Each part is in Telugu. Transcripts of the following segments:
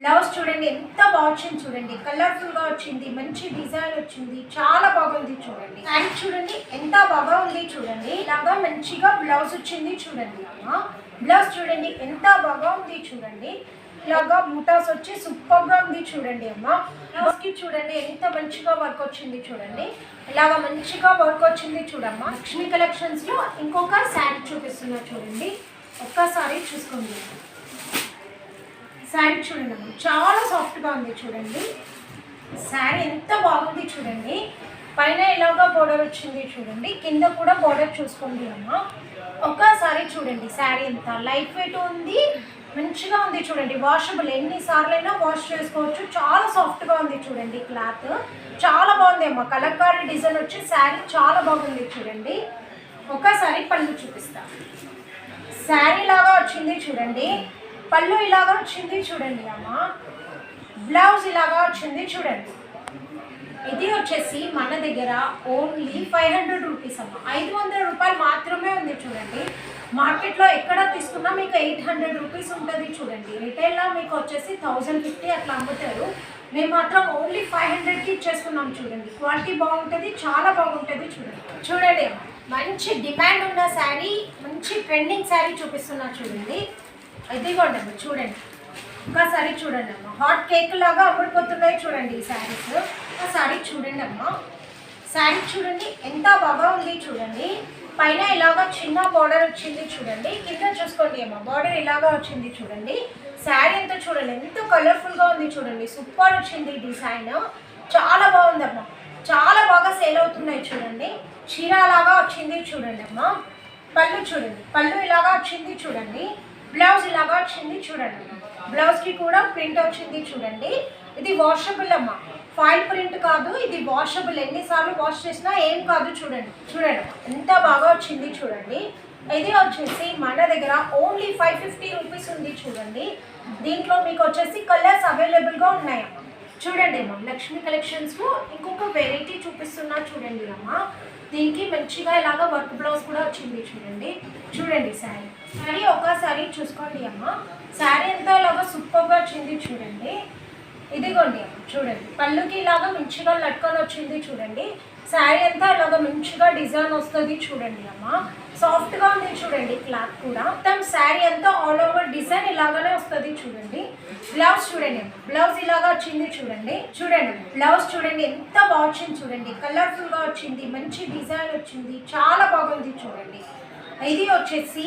బ్లౌజ్ చూడండి ఎంత బాగుంది చూడండి, కలర్ఫుల్ గా వచ్చింది, మంచి డిజైన్ వచ్చింది, చాలా బాగుంది చూడండి. శారీ చూడండి ఎంత బాగా ఉంది చూడండి, ఇలాగా మంచిగా బ్లౌజ్ వచ్చింది చూడండి. బ్లౌజ్ చూడండి ఎంత బాగా ఉంది చూడండి, ఇలాగా బూటాస్ వచ్చి సూపర్ గా ఉంది చూడండి. బ్లౌజ్ కి చూడండి ఎంత మంచిగా వర్క్ వచ్చింది చూడండి, ఇలాగా మంచిగా వర్క్ వచ్చింది చూడమ్మా. లక్ష్మీ కలెక్షన్స్ లో ఇంకొక శారీ చూపిస్తున్నా చూడండి, ఒక్కసారి చూసుకోండి. శారీ చూడండి అమ్మ, చాలా సాఫ్ట్గా ఉంది చూడండి. శారీ ఎంత బాగుంది చూడండి, పైన ఇలాగా బోర్డర్ వచ్చింది చూడండి, కింద కూడా బోర్డర్ చూసుకోండి అమ్మ. ఒక్కసారి చూడండి శారీ ఎంత లైట్ వెయిట్ ఉంది, మంచిగా ఉంది చూడండి. వాషబుల్, ఎన్నిసార్లు అయినా వాష్ చేసుకోవచ్చు, చాలా సాఫ్ట్గా ఉంది చూడండి. క్లాత్ చాలా బాగుంది అమ్మ, కలంకారీ డిజైన్ వచ్చి శారీ చాలా బాగుంది చూడండి. ఒక్కసారి పళ్ళు చూపిస్తా. శారీ లాగా వచ్చింది చూడండి, పళ్ళు ఇలాగా వచ్చింది చూడండి అమ్మ, బ్లౌజ్ ఇలాగా వచ్చింది చూడండి. ఇది వచ్చేసి మన దగ్గర ఓన్లీ 500 రూపీస్ అమ్మ, 500 రూపాయలు మాత్రమే ఉంది చూడండి. మార్కెట్లో ఎక్కడ తీసుకున్నా మీకు 800 రూపీస్ ఉంటుంది చూడండి. రిటైల్లో మీకు వచ్చేసి 1050 అట్లా అమ్ముతారు, మేము మాత్రం ఓన్లీ 500కి ఇచ్చేస్తున్నాం చూడండి. క్వాలిటీ బాగుంటుంది, చాలా బాగుంటుంది చూడండి. చూడండి అమ్మ, మంచి డిమాండ్ ఉన్న శారీ, మంచి ట్రెండింగ్ శారీ చూపిస్తున్నా చూడండి. ఇదిగోండి అమ్మ చూడండి, ఒకసారి చూడండి అమ్మ, హాట్ కేక్ లాగా అమ్ముడిపోతున్నాయి చూడండి ఈ శారీస్. ఒకసారి చూడండి అమ్మ, శారీ చూడండి ఎంత బాగా ఉంది చూడండి. పైన ఇలాగా చిన్న బార్డర్ వచ్చింది చూడండి, కింద చూసుకోండి అమ్మ బార్డర్ ఇలాగా వచ్చింది చూడండి. శారీ ఎంత చూడండి ఎంత కలర్ఫుల్గా ఉంది చూడండి, సూపర్ వచ్చింది డిజైన్, చాలా బాగుందమ్మా, చాలా బాగా సేల్ అవుతున్నాయి చూడండి. చీర లాగా వచ్చింది చూడండి అమ్మ. పళ్ళు చూడండి, పళ్ళు ఇలాగా వచ్చింది చూడండి, బ్లౌజ్ ఇలాగా వచ్చింది చూడండి. బ్లౌజ్కి కూడా ప్రింట్ వచ్చింది చూడండి. ఇది వాషబుల్ అమ్మ, ఫాయిల్ ప్రింట్ కాదు, ఇది వాషబుల్, ఎన్నిసార్లు వాష్ చేసినా ఏం కాదు చూడండి. చూడండి ఎంత బాగా వచ్చింది చూడండి. ఇది వచ్చేసి మన దగ్గర ఓన్లీ 550 రూపీస్ ఉంది చూడండి. దీంట్లో మీకు వచ్చేసి కలర్స్ అవైలబుల్గా ఉన్నాయమ్మ. చూడండి అమ్మ, లక్ష్మీ కలెక్షన్స్లో ఇంకొక వెరైటీ చూపిస్తున్నా చూడండి అమ్మ. దీనికి మంచిగా ఇలాగా వర్క్ బ్లౌజ్ కూడా వచ్చింది చూడండి. చూడండి శారీ ఒకసారి చూసుకోండి అమ్మ, శారీ అంతా ఇలాగా సూపర్గా వచ్చింది చూడండి. ఇదిగోండి అమ్మ చూడండి, పళ్ళుకి ఇలాగా మంచిగా లట్కొని వచ్చింది చూడండి. శారీ అంతా ఇలాగా మంచిగా డిజైన్ వస్తుంది చూడండి అమ్మ, సాఫ్ట్గా ఉంది చూడండి. క్లాత్ కూడా మొత్తం శారీ అంతా ఆల్ ఓవర్ డిజైన్ ఇలాగానే వస్తుంది చూడండి. బ్లౌజ్ చూడండి అమ్మ, బ్లౌజ్ ఇలాగా వచ్చింది చూడండి. చూడండి బ్లౌజ్ చూడండి ఎంత బాగా వచ్చింది చూడండి, కలర్ఫుల్గా వచ్చింది, మంచి డిజైన్ వచ్చింది, చాలా బాగుంది చూడండి. ఇది వచ్చేసి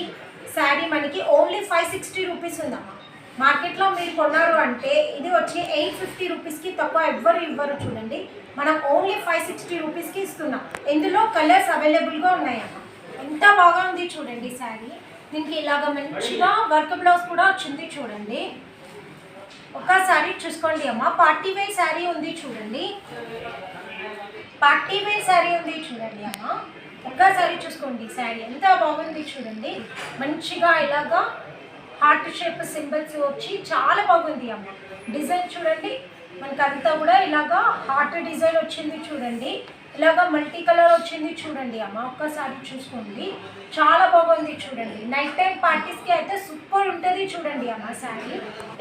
శారీ మనకి ఓన్లీ 560 రూపీస్ ఉందమ్మా. మార్కెట్లో మీరు కొన్నారు అంటే ఇది వచ్చి 850 రూపీస్కి తక్కువ ఎవ్వరు ఇవ్వరు చూడండి. మనం ఓన్లీ 560 రూపీస్కి ఇస్తున్నాం. ఇందులో కలర్స్ అవైలబుల్గా ఉన్నాయమ్మా. ఎంత బాగా ఉంది చూడండి శారీ. దీనికి ఇలాగ మంచిగా వర్క్ బ్లౌజ్ కూడా వచ్చింది చూడండి. ఒకసారి చూసుకోండి అమ్మ, పార్టీ వేర్ శారీ ఉంది చూడండి, పార్టీ వేర్ శారీ ఉంది చూడండి అమ్మ. ఒక్కసారి చూసుకోండి శారీ ఎంత బాగుంది చూడండి, మంచిగా ఇలాగా హార్ట్ షేప్ సింబల్స్ వచ్చి చాలా బాగుంది అమ్మ. డిజైన్ చూడండి, మనకి అంతా కూడా ఇలాగా హార్ట్ డిజైన్ వచ్చింది చూడండి, ఇలాగా మల్టీ కలర్ వచ్చింది చూడండి అమ్మ. ఒక్కసారి చూసుకోండి, చాలా బాగుంది చూడండి. నైట్ టైం పార్టీస్కి అయితే సూపర్ ఉంటుంది చూడండి అమ్మ శారీ.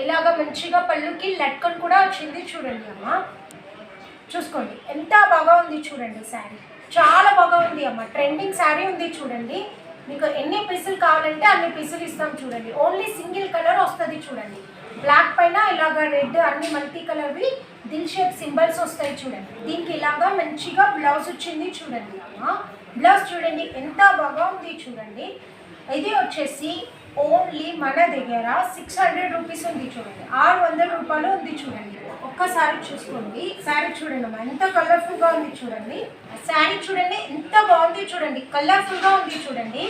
ఇలాగా మంచిగా పళ్ళుకి లట్కన్ కూడా వచ్చింది చూడండి అమ్మ. చూసుకోండి ఎంత బాగా ఉంది చూడండి శారీ, చాలా బాగా ఉంది అమ్మ. ట్రెండింగ్ శారీ ఉంది చూడండి. మీకు ఎన్ని పీసులు కావాలంటే అన్ని పీసులు ఇస్తాం చూడండి. ఓన్లీ సింగిల్ కలర్ వస్తుంది చూడండి, బ్లాక్ పైన ఇలాగ రెడ్ అన్ని మల్టీ కలర్వి దిల్ షేప్ సింబల్స్ వస్తాయి చూడండి. దీనికి ఇలాగా మంచిగా బ్లౌజ్ వచ్చింది చూడండి అమ్మ. బ్లౌజ్ చూడండి ఎంత బాగా ఉంది చూడండి. ఇది వచ్చేసి ఓన్లీ మన దగ్గర 600 రూపీస్ ఉంది చూడండి, 600 రూపాయలు ఉంది చూడండి. ఒక్కసారి చూసుకోండి శారీ చూడండి అమ్మా, ఎంత కలర్ఫుల్గా ఉంది చూడండి. శారీ చూడండి ఎంత బాగుంది చూడండి, కలర్ఫుల్గా ఉంది చూడండి.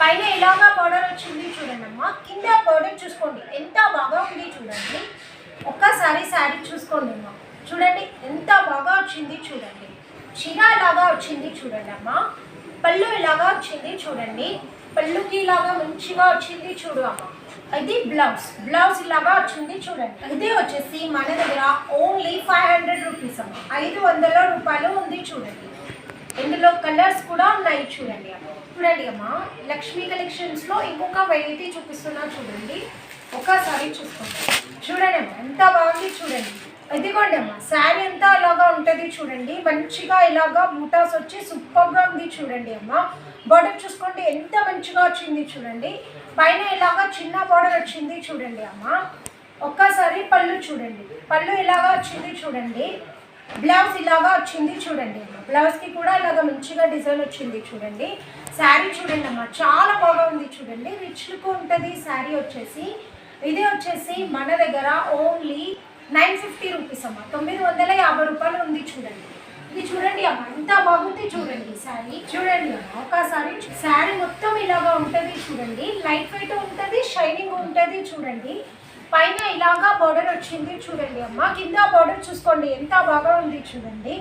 పైన ఇలాగా బార్డర్ వచ్చింది చూడండి అమ్మ, కింద బార్డర్ చూసుకోండి ఎంత బాగా ఉంది చూడండి. ఒక్కసారి శారీ చూసుకోండి అమ్మ, చూడండి ఎంత బాగా వచ్చింది చూడండి. చీర ఇలాగా వచ్చింది చూడండి అమ్మ, పళ్ళు ఇలాగా వచ్చింది చూడండి, పళ్ళుకి ఇలాగా మంచిగా వచ్చింది చూడు అమ్మ. ఇది బ్లౌజ్, బ్లౌజ్ ఇలాగా వచ్చింది చూడండి. ఇది వచ్చేసి మన దగ్గర ఓన్లీ 500 రూపీస్ అమ్మ, 500 రూపాయలు ఉంది చూడండి. ఇందులో కలర్స్ కూడా ఉన్నాయి చూడండి అమ్మ. చూడండి అమ్మ, లక్ష్మీ కలెక్షన్స్లో ఇంకొక వెరైటీ చూపిస్తున్నా చూడండి. ఒకసారి చూసుకోండి. చూడండి అమ్మా ఎంత బాగుంది చూడండి. ఇదిగోండి అమ్మా శారీ అంతా ఇలాగా ఉంటుంది చూడండి. మంచిగా ఇలాగా బూటాస్ వచ్చి సూపర్గా ఉంది చూడండి అమ్మా. బార్డర్ చూసుకోండి ఎంత మంచిగా వచ్చింది చూడండి. పైన ఇలాగా చిన్న బార్డర్ వచ్చింది చూడండి అమ్మా. ఒక్కసారి పళ్ళు చూడండి, పళ్ళు ఇలాగా వచ్చింది చూడండి. బ్లౌజ్ ఇలాగా వచ్చింది చూడండి అమ్మా. బ్లౌజ్కి కూడా ఇలాగ మంచిగా డిజైన్ వచ్చింది చూడండి. శారీ చూడండి అమ్మా చాలా బాగా ఉంది చూడండి. రిచ్ లుక్ ఉంటుంది శారీ వచ్చేసి. ఇది వచ్చేసి మన దగ్గర ఓన్లీ 950 రూపీస్ అమ్మా, 950 రూపాయలు ఉంది చూడండి. ఇది చూడండి అమ్మా ఎంత బాగుంది చూడండి శారీ. చూడండి అమ్మా ఒకసారి శారీ మొత్తం ఇలాగా ఉంటుంది చూడండి. లైట్ వెయిట్ ఉంటుంది, షైనింగ్ ఉంటుంది చూడండి. పైన ఇలాగా బార్డర్ వచ్చింది చూడండి అమ్మ. కింద బార్డర్ చూసుకోండి ఎంత బాగా ఉంది చూడండి.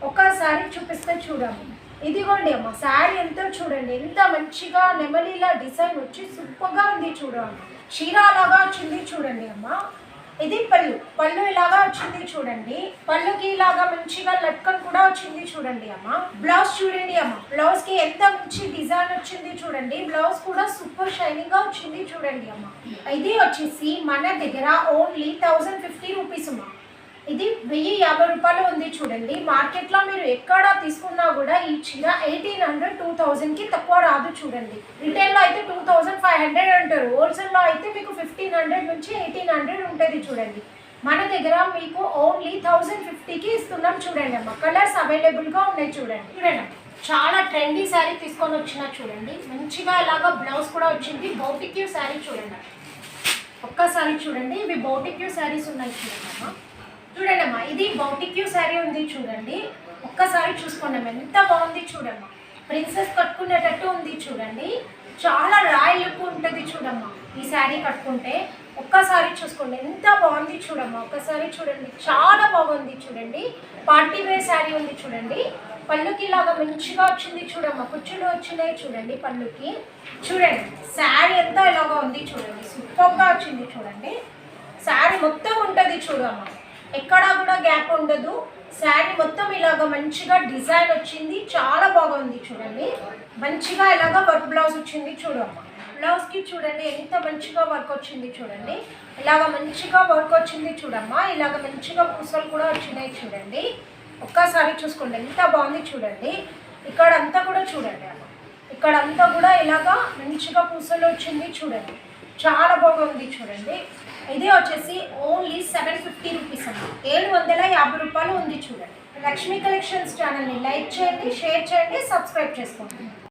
ఒకసారి చూపిస్తే చూడండి. ఇదిగోండి అమ్మ శారీ ఎంతో చూడండి ఎంత మంచిగా నెమలిలా డిజైన్ వచ్చి సూపర్గా ఉంది చూడండి. చీర అలాగా వచ్చింది చూడండి అమ్మ. ఇది పళ్ళు, పళ్ళు ఇలాగా వచ్చింది చూడండి. పళ్ళుకి ఇలాగా మంచిగా లట్కన్ కూడా వచ్చింది చూడండి అమ్మ. బ్లౌజ్ చూడండి అమ్మ, బ్లౌజ్ కి ఎంత మంచి డిజైన్ వచ్చింది చూడండి. బ్లౌజ్ కూడా సూపర్ షైనింగ్ గా వచ్చింది చూడండి అమ్మ. ఇది వచ్చేసి మన దగ్గర ఓన్లీ 1050 రూపీస్ అమ్మ. ఇది 1050 రూపాయలు ఉంది చూడండి. మార్కెట్లో మీరు ఎక్కడ తీసుకున్నా కూడా ఈ చీర 1800 2000కి తక్కువ రాదు చూడండి. రిటైల్లో అయితే 2500 అంటారు, హోల్సేల్లో అయితే మీకు 1500 నుంచి 1800 ఉంటుంది చూడండి. మన దగ్గర మీకు ఓన్లీ 1050కి ఇస్తున్నాం చూడండి అమ్మ. కలర్స్ అవైలబుల్గా ఉన్నాయి చూడండి. చూడండి చాలా ట్రెండీ శారీ తీసుకొని వచ్చిన చూడండి. మంచిగా ఇలాగా బ్లౌజ్ కూడా వచ్చింది. బౌటిక్యూ శారీ చూడండి ఒక్కసారి చూడండి. ఇవి బౌటిక్యూ శారీస్ ఉన్నాయి చూడండి అమ్మ. చూడండి అమ్మా ఇది బౌటిక్యూ శారీ ఉంది చూడండి. ఒక్కసారి చూసుకోండి అమ్మ ఎంత బాగుంది చూడమ్మా. ప్రిన్సెస్ కట్టుకునేటట్టు ఉంది చూడండి. చాలా రాయల్ లుక్ ఉంటుంది చూడమ్మా ఈ శారీ కట్టుకుంటే. ఒక్కసారి చూసుకోండి ఎంత బాగుంది చూడమ్మా. ఒక్కసారి చూడండి చాలా బాగుంది చూడండి. పార్టీ వేర్ శారీ ఉంది చూడండి. పళ్ళుకి ఇలాగా మంచిగా వచ్చింది చూడమ్మా. కుచ్చులు వచ్చినాయి చూడండి పళ్ళుకి. చూడండి శారీ అంతా ఇలాగా ఉంది చూడండి. సూపర్గా వచ్చింది చూడండి. శారీ మొత్తం ఉంటుంది చూడమ్మా, ఎక్కడా కూడా గ్యాప్ ఉండదు. శారీ మొత్తం ఇలాగ మంచిగా డిజైన్ వచ్చింది, చాలా బాగుంది చూడండి. మంచిగా ఇలాగ వర్క్ బ్లౌజ్ వచ్చింది చూడమ్మా. బ్లౌజ్కి చూడండి ఎంత మంచిగా వర్క్ వచ్చింది చూడండి. ఇలాగ మంచిగా వర్క్ వచ్చింది చూడమ్మా. ఇలాగ మంచిగా పూసలు కూడా వచ్చినాయి చూడండి. ఒక్కసారి చూసుకోండి ఎంత బాగుంది చూడండి. ఇక్కడ అంతా కూడా చూడండి అమ్మ, ఇక్కడ అంతా కూడా ఇలాగా మంచిగా పూసలు వచ్చింది చూడండి. చాలా బాగుంది చూడండి. ఇది వచ్చేసి ఓన్లీ 750 రూపీస్ అమ్మ, 750 రూపాయలు ఉంది చూడండి. లక్ష్మీ కలెక్షన్స్ ఛానల్ని లైక్ చేయండి, షేర్ చేయండి, సబ్స్క్రైబ్ చేసుకోండి.